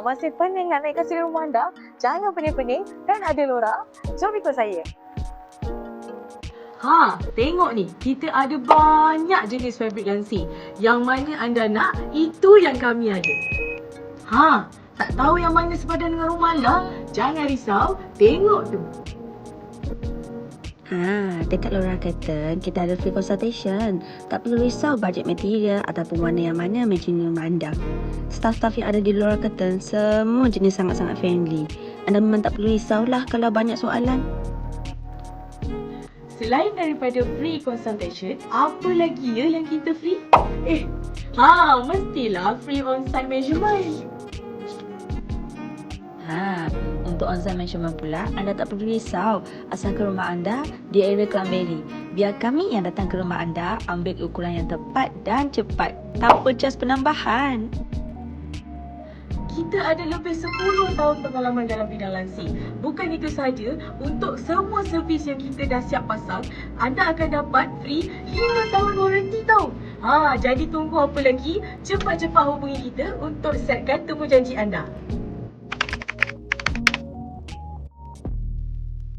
Masih pening nak naik kasih rumah anda? Jangan pening-pening, kan ada Lora. Jom ikut saya. Tengok ni, kita ada banyak jenis fabric langsir. Yang mana anda nak, itu yang kami ada. Tak tahu yang mana sepadan dengan rumah anda? Jangan risau, tengok tu. Dekat Lora Curtain, kita ada free consultation. Tak perlu risau bajet material ataupun warna yang mana matching dengan rumah anda. Staff-staff yang ada di Lora Curtain semua jenis sangat-sangat friendly. Anda memang tak perlu risaulah kalau banyak soalan. Selain daripada free consultation, apa lagi ya yang kita free? Mestilah free on-site measurement. Untuk on-site measurement pula, anda tak perlu risau asal ke rumah anda di area Cranberry. Biar kami yang datang ke rumah anda ambil ukuran yang tepat dan cepat tanpa jas penambahan. Kita ada lebih 10 tahun pengalaman dalam bidang langsir. Bukan itu sahaja, untuk semua servis yang kita dah siap pasang, anda akan dapat free 5 tahun waranti tau. Jadi tunggu apa lagi? Cepat-cepat hubungi kita untuk setkan temu janji anda.